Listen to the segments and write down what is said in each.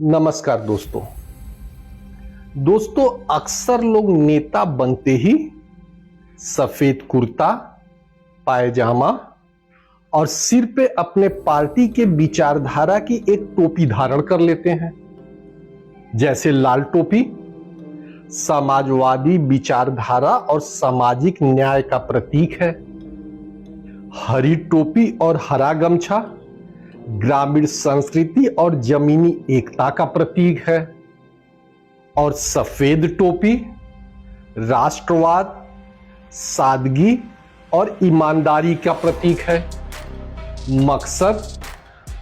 नमस्कार दोस्तों। अक्सर लोग नेता बनते ही सफेद कुर्ता, पायजामा और सिर पे अपने पार्टी के विचारधारा की एक टोपी धारण कर लेते हैं। जैसे लाल टोपी समाजवादी विचारधारा और सामाजिक न्याय का प्रतीक है। हरी टोपी और हरा गमछा ग्रामीण संस्कृति और जमीनी एकता का प्रतीक है। और सफेद टोपी राष्ट्रवाद, सादगी और ईमानदारी का प्रतीक है। मकसद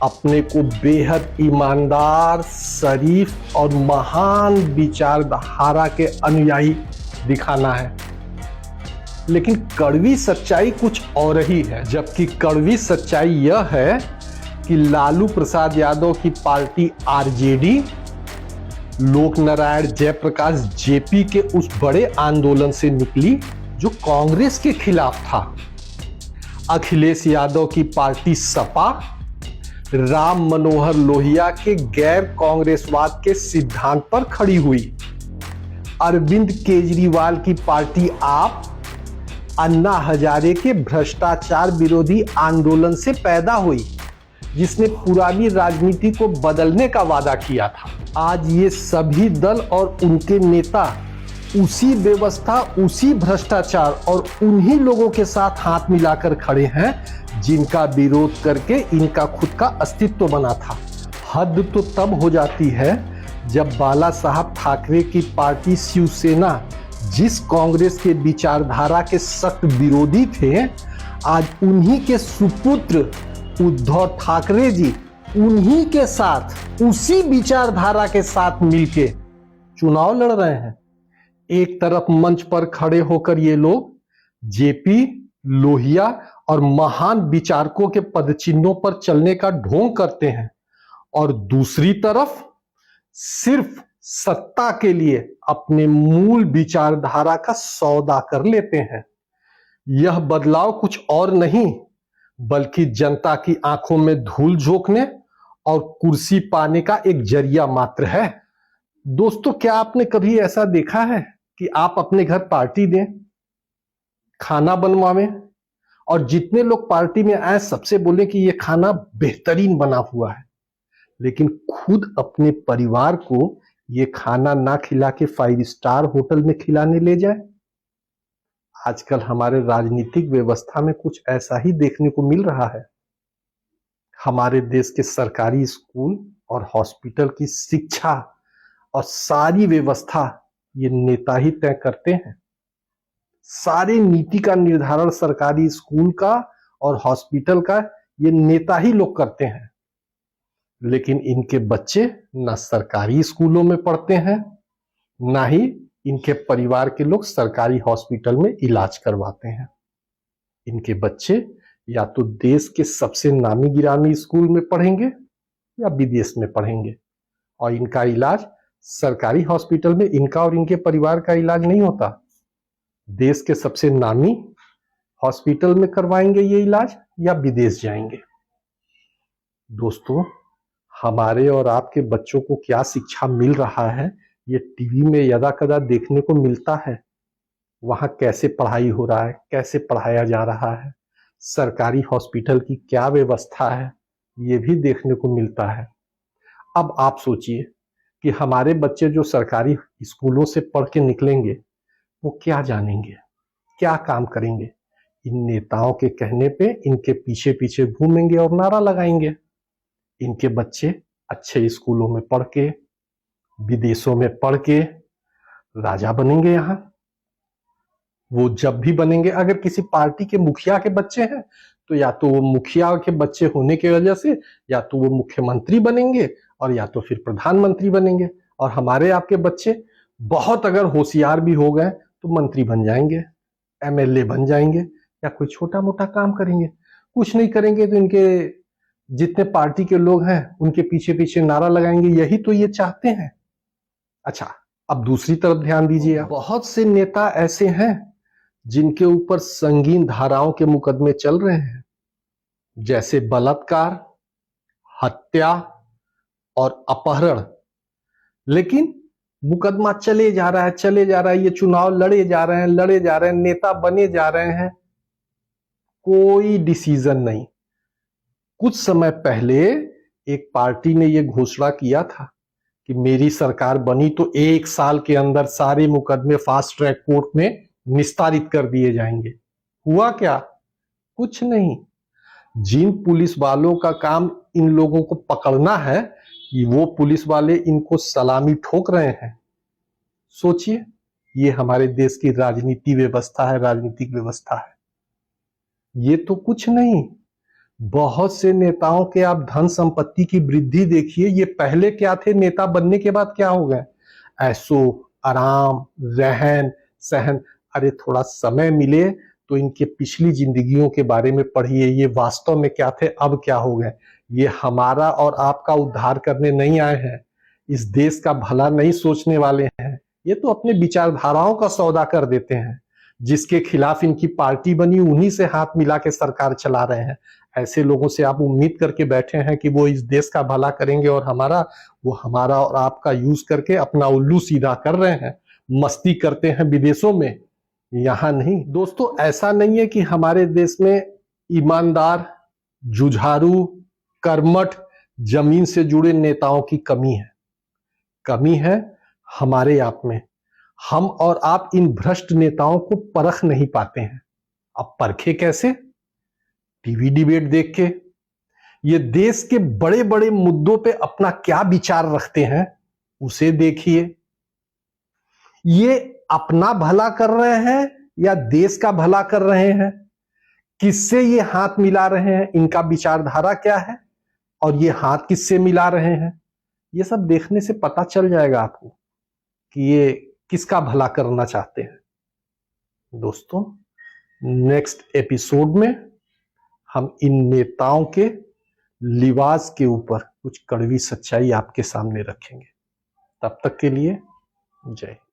अपने को बेहद ईमानदार, शरीफ और महान विचारधारा के अनुयायी दिखाना है। लेकिन कड़वी सच्चाई कुछ और ही है। जबकि कड़वी सच्चाई यह है कि लालू प्रसाद यादव की पार्टी आरजेडी लोक नारायण जयप्रकाश जेपी के उस बड़े आंदोलन से निकली जो कांग्रेस के खिलाफ था। अखिलेश यादव की पार्टी सपा राम मनोहर लोहिया के गैर कांग्रेसवाद के सिद्धांत पर खड़ी हुई। अरविंद केजरीवाल की पार्टी आप अन्ना हजारे के भ्रष्टाचार विरोधी आंदोलन से पैदा हुई, जिसने पुरानी राजनीति को बदलने का वादा किया था। आज ये सभी दल और उनके नेता उसी व्यवस्था, उसी भ्रष्टाचार और उन्हीं लोगों के साथ हाथ मिलाकर खड़े हैं जिनका विरोध करके इनका खुद का अस्तित्व बना था। हद तो तब हो जाती है जब बाला साहब ठाकरे की पार्टी शिवसेना, जिस कांग्रेस के विचारधारा के सख्त विरोधी थे, आज उन्हीं के सुपुत्र उद्धव ठाकरे जी उन्हीं के साथ, उसी विचारधारा के साथ मिलके चुनाव लड़ रहे हैं। एक तरफ मंच पर खड़े होकर ये लोग जेपी, लोहिया और महान विचारकों के पदचिन्हों पर चलने का ढोंग करते हैं और दूसरी तरफ सिर्फ सत्ता के लिए अपने मूल विचारधारा का सौदा कर लेते हैं। यह बदलाव कुछ और नहीं बल्कि जनता की आंखों में धूल झोंकने और कुर्सी पाने का एक जरिया मात्र है। दोस्तों, क्या आपने कभी ऐसा देखा है कि आप अपने घर पार्टी दें, खाना बनवावें और जितने लोग पार्टी में आए सबसे बोले कि यह खाना बेहतरीन बना हुआ है, लेकिन खुद अपने परिवार को यह खाना ना खिला के 5 स्टार होटल में खिलाने ले जाए? आजकल हमारे राजनीतिक व्यवस्था में कुछ ऐसा ही देखने को मिल रहा है। हमारे देश के सरकारी स्कूल और हॉस्पिटल की शिक्षा और सारी व्यवस्था ये नेता ही तय करते हैं। सारे नीति का निर्धारण सरकारी स्कूल का और हॉस्पिटल का ये नेता ही लोग करते हैं। लेकिन इनके बच्चे ना सरकारी स्कूलों में पढ़ते हैं, ना ही इनके परिवार के लोग सरकारी हॉस्पिटल में इलाज करवाते हैं। इनके बच्चे या तो देश के सबसे नामी गिरामी स्कूल में पढ़ेंगे या विदेश में पढ़ेंगे, और इनका इलाज सरकारी हॉस्पिटल में इनका और इनके परिवार का इलाज नहीं होता। देश के सबसे नामी हॉस्पिटल में करवाएंगे ये इलाज या विदेश जाएंगे। दोस्तों, हमारे और आपके बच्चों को क्या शिक्षा मिल रहा है ये टीवी में यदा कदा देखने को मिलता है। वहां कैसे पढ़ाई हो रहा है, कैसे पढ़ाया जा रहा है, सरकारी हॉस्पिटल की क्या व्यवस्था है, ये भी देखने को मिलता है। अब आप सोचिए कि हमारे बच्चे जो सरकारी स्कूलों से पढ़ के निकलेंगे वो क्या जानेंगे, क्या काम करेंगे? इन नेताओं के कहने पे इनके पीछे पीछे घूमेंगे और नारा लगाएंगे। इनके बच्चे अच्छे स्कूलों में पढ़ के, विदेशों में पढ़ के राजा बनेंगे। यहाँ वो जब भी बनेंगे, अगर किसी पार्टी के मुखिया के बच्चे हैं तो या तो वो मुखिया के बच्चे होने की वजह से या तो वो मुख्यमंत्री बनेंगे और या तो फिर प्रधानमंत्री बनेंगे। और हमारे आपके बच्चे बहुत अगर होशियार भी हो गए तो मंत्री बन जाएंगे, एमएलए बन जाएंगे या कोई छोटा मोटा काम करेंगे। कुछ नहीं करेंगे तो इनके जितने पार्टी के लोग हैं उनके पीछे पीछे नारा लगाएंगे। यही तो ये चाहते हैं। अच्छा, अब दूसरी तरफ ध्यान दीजिए। बहुत से नेता ऐसे हैं जिनके ऊपर संगीन धाराओं के मुकदमे चल रहे हैं, जैसे बलात्कार, हत्या और अपहरण लेकिन मुकदमा चले जा रहा है, चले जा रहा है, ये चुनाव लड़े जा रहे हैं, लड़े जा रहे हैं, नेता बने जा रहे हैं, कोई डिसीजन नहीं। कुछ समय पहले एक पार्टी ने यह घोषणा किया था कि मेरी सरकार बनी तो 1 साल के अंदर सारे मुकदमे फास्ट ट्रैक कोर्ट में निस्तारित कर दिए जाएंगे। हुआ क्या? कुछ नहीं। जिन पुलिस वालों का काम इन लोगों को पकड़ना है, कि वो पुलिस वाले इनको सलामी ठोक रहे हैं। सोचिए, ये हमारे देश की राजनीति व्यवस्था है, राजनीतिक व्यवस्था है। ये तो कुछ नहीं। बहुत से नेताओं के आप धन संपत्ति की वृद्धि देखिए। ये पहले क्या थे, नेता बनने के बाद क्या हो गए? ऐशो आराम, रहन सहन। अरे थोड़ा समय मिले तो इनके पिछली जिंदगियों के बारे में पढ़िए, ये वास्तव में क्या थे, अब क्या हो गए। ये हमारा और आपका उद्धार करने नहीं आए हैं, इस देश का भला नहीं सोचने वाले हैं। ये तो अपने विचारधाराओं का सौदा कर देते हैं। जिसके खिलाफ इनकी पार्टी बनी उन्हीं से हाथ मिला के सरकार चला रहे हैं। ऐसे लोगों से आप उम्मीद करके बैठे हैं कि वो इस देश का भला करेंगे और वो हमारा और आपका यूज करके अपना उल्लू सीधा कर रहे हैं, मस्ती करते हैं विदेशों में, यहां नहीं। दोस्तों, ऐसा नहीं है कि हमारे देश में ईमानदार, जुझारू, कर्मठ, जमीन से जुड़े नेताओं की कमी है। कमी है हमारे आप में। हम और आप इन भ्रष्ट नेताओं को परख नहीं पाते हैं। अब परखे कैसे? टीवी डिबेट देख के। ये देश के बड़े बड़े मुद्दों पे अपना क्या विचार रखते हैं उसे देखिए। ये अपना भला कर रहे हैं या देश का भला कर रहे हैं? किससे ये हाथ मिला रहे हैं, इनका विचारधारा क्या है, और ये हाथ किससे मिला रहे हैं? ये सब देखने से पता चल जाएगा आपको कि ये किसका भला करना चाहते हैं। दोस्तों, नेक्स्ट एपिसोड में हम इन नेताओं के लिबास के ऊपर कुछ कड़वी सच्चाई आपके सामने रखेंगे। तब तक के लिए जय हिंद।